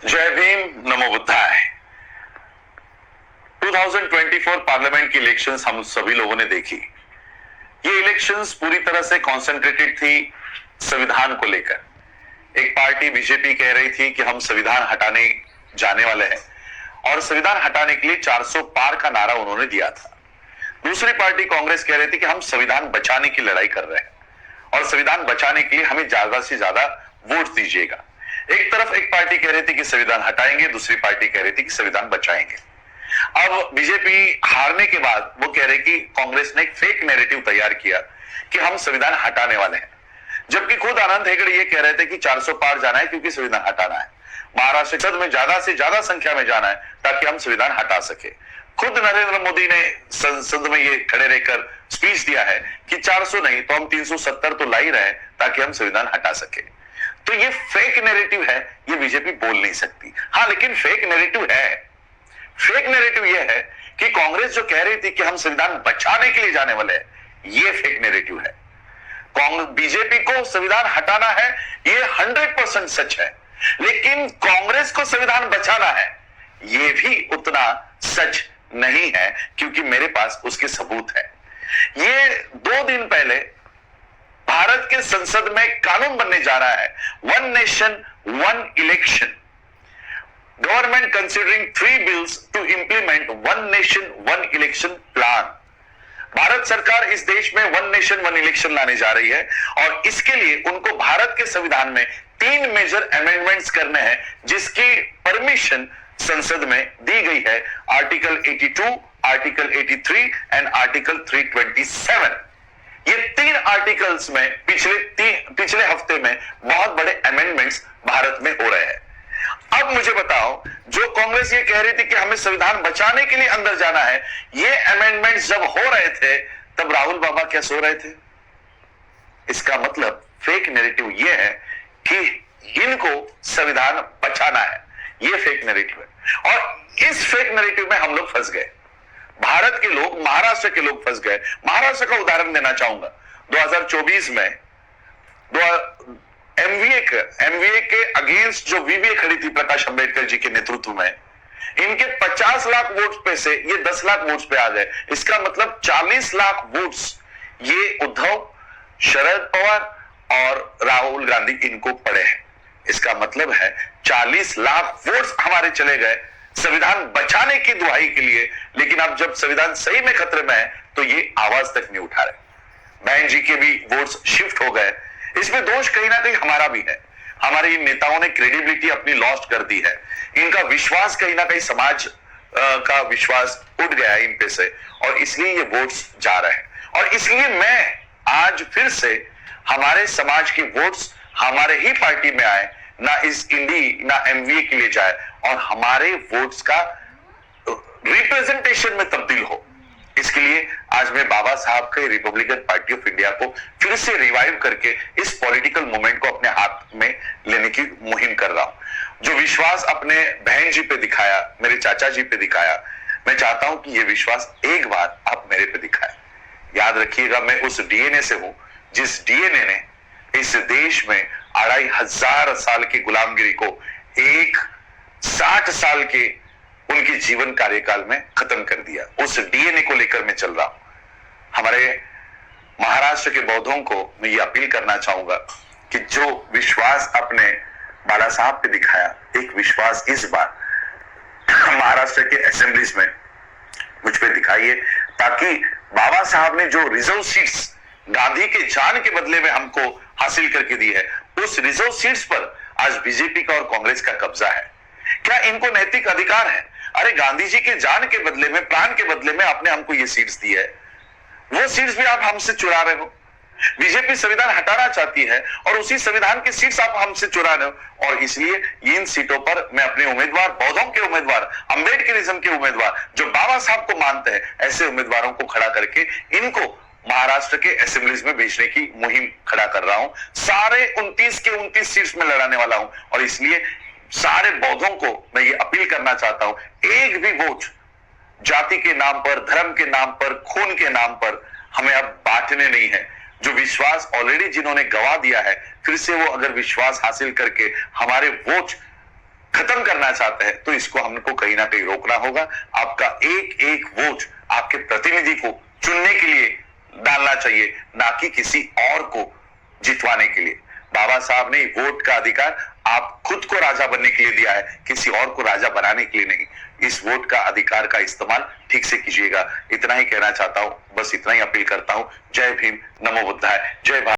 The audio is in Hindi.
जय भीम, नमो बुद्धाय। 2024 पार्लियामेंट की इलेक्शंस हम सभी लोगों ने देखी। ये इलेक्शंस पूरी तरह से कॉन्सेंट्रेटेड थी संविधान को लेकर। एक पार्टी बीजेपी कह रही थी कि हम संविधान हटाने जाने वाले हैं और संविधान हटाने के लिए 400 पार का नारा उन्होंने दिया था। दूसरी पार्टी कांग्रेस कह रही थी कि हम संविधान बचाने की लड़ाई कर रहे हैं और संविधान बचाने के लिए हमें ज्यादा से ज्यादा वोट दीजिएगा। एक तरफ एक पार्टी कह रही थी कि संविधान हटाएंगे, दूसरी पार्टी कह रही थी कि संविधान बचाएंगे। अब बीजेपी हारने के बाद वो कह रहे कि कांग्रेस ने एक फेक नैरेटिव तैयार किया कि हम संविधान हटाने वाले हैं, जबकि खुद आनंद हेगड़े ये कह रहे थे कि 400 पार जाना है क्योंकि संविधान हटाना है, महाराष्ट्र में ज्यादा से ज्यादा संख्या में जाना है ताकि हम संविधान हटा सके। खुद नरेंद्र मोदी ने संसद में ये खड़े रहकर स्पीच दिया है कि 400 नहीं तो हम 370 तो ला ही रहे ताकि हम संविधान हटा सके। तो ये फेक नैरेटिव है, ये बीजेपी बोल नहीं सकती। हाँ, लेकिन फेक नैरेटिव है। फेक नैरेटिव ये है कि कांग्रेस जो कह रही थी कि हम संविधान बचाने के लिए जाने वाले हैं, ये फेक नैरेटिव है। कांग्रेस बीजेपी को संविधान हटाना है, ये 100% सच है, लेकिन कांग्रेस को संविधान बचाना है, ये भी उतना सच नहीं है, क्योंकि मेरे पास उसके सबूत है। ये 2 दिन पहले भारत के संसद में कानून बनने जा रहा है, 1 nation 1 election. Government considering 3 bills to implement 1 nation 1 election plan. Bharat सरकार इस देश में 1 नेशन 1 इलेक्शन लाने जा रही है और इसके लिए उनको भारत के संविधान में 3 मेजर अमेंडमेंट्स करने हैं, जिसकी परमिशन संसद में दी गई है। Article 82, article 83 and article 327। ये 3 आर्टिकल्स में पिछले हफ्ते में बहुत बड़े अमेंडमेंट्स भारत में हो रहे हैं। अब मुझे बताओ, जो कांग्रेस ये कह रही थी कि हमें संविधान बचाने के लिए अंदर जाना है, ये अमेंडमेंट्स जब हो रहे थे तब राहुल बाबा क्या सो रहे थे? इसका मतलब फेक नैरेटिव ये है कि इनको संविधान बचाना है। ये फेक नैरेटिव है और इस फेक नैरेटिव में हम लोग फंस गए। भारत के लोग, महाराष्ट्र के लोग फंस गए। महाराष्ट्र का उदाहरण देना चाहूंगा। 2024 में एमवीए के अगेंस्ट जो वीवीए खड़ी थी प्रकाश अंबेडकर जी के नेतृत्व में, इनके 50 लाख वोट्स पे से ये 10 लाख वोट्स पे आ गए। इसका मतलब 40 लाख वोट्स ये उद्धव, शरद पवार और राहुल गांधी इनको पड़े हैं। इसका मतलब है 40 लाख वोट्स हमारे चले गए संविधान बचाने की दुहाई के लिए। लेकिन अब जब संविधान सही में खतरे में है तो ये आवाज तक नहीं उठा रहे। बहन जी के भी वोट्स शिफ्ट हो गए। इसमें दोष कहीं ना कहीं हमारा भी है। हमारे इन नेताओं ने क्रेडिबिलिटी अपनी लॉस्ट कर दी है। इनका विश्वास कहीं ना कहीं समाज का विश्वास उठ गया है इन पे से, और इसलिए ये वोट्स जा रहे हैं। और इसलिए मैं आज फिर से हमारे समाज की वोट्स हमारे ही पार्टी में आए, ना इस इंडी ना एमवीए के लिए जाए और हमारे वोट्स का रिप्रेजेंटेशन में तब्दील हो। इसके लिए आज मैं बाबा साहब के रिपब्लिकन पार्टी ऑफ इंडिया को फिर से रिवाइव करके इस पॉलिटिकल मूवमेंट को अपने हाथ में लेने की मुहिम कर रहा हूं। जो विश्वास अपने बहन जी पे दिखाया, मेरे चाचा जी पे दिखाया, मैं चाहता हूं कि यह विश्वास एक बार आप मेरे पे दिखाएं। याद रखिएगा, मैं उस डीएनए से हूं जिस डीएनए ने इस देश में 2500 साल की गुलामगिरी को 60 साल के उनके जीवन कार्यकाल में खत्म कर दिया। उस डीएनए को लेकर मैं चल रहा हूं। हमारे महाराष्ट्र के बौद्धों को मैं ये अपील करना चाहूंगा कि जो विश्वास अपने बाला साहब पे दिखाया, एक विश्वास इस बार महाराष्ट्र के असेंबलीज में मुझ पे दिखाइए, ताकि बाबा साहब ने जो रिजर्व सीट्स गांधी के जान के बदले में हमको हासिल करके दी है, उस रिजर्व सीट्स पर आज बीजेपी का और कांग्रेस का कब्जा है। क्या इनको नैतिक अधिकार है? अरे गांधी जी के जान के बदले में, प्राण के बदले में आपने हमको ये सीट्स दी है, वो सीट्स भी आप हमसे चुरा रहे हो। बीजेपी संविधान हटाना चाहती है और उसी संविधान की सीट्स आप हमसे चुरा रहे हो। और इसलिए इन सीटों पर मैं अपने उम्मीदवार, बौद्धों के उम्मीदवार, अंबेडकरिज्म के उम्मीदवार, जो बाबा साहब को मानते हैं, ऐसे उम्मीदवारों को खड़ा करके इनको महाराष्ट्र के असेंबलीज में भेजने की मुहिम खड़ा कर रहा हूं। सारे 29 के 29 सीट्स में लड़ाने वाला हूं और इसलिए सारे बौद्धों को मैं ये अपील करना चाहता हूं, एक भी वोट जाति के नाम पर, धर्म के नाम पर, खून के नाम पर हमें अब बांटने नहीं है। जो विश्वास ऑलरेडी जिन्होंने गवा दिया है, फिर से वो अगर विश्वास हासिल करके हमारे वोट खत्म करना चाहते हैं तो इसको हमको कहीं ना कहीं रोकना होगा। आपका एक एक वोट आपके प्रतिनिधि को चुनने के लिए डालना चाहिए, ना कि किसी और को जितवाने के लिए। बाबा साहब ने वोट का अधिकार आप खुद को राजा बनने के लिए दिया है, किसी और को राजा बनाने के लिए नहीं। इस वोट का अधिकार का इस्तेमाल ठीक से कीजिएगा। इतना ही कहना चाहता हूं, बस इतना ही अपील करता हूं। जय भीम, नमो बुद्धाय, जय भारत।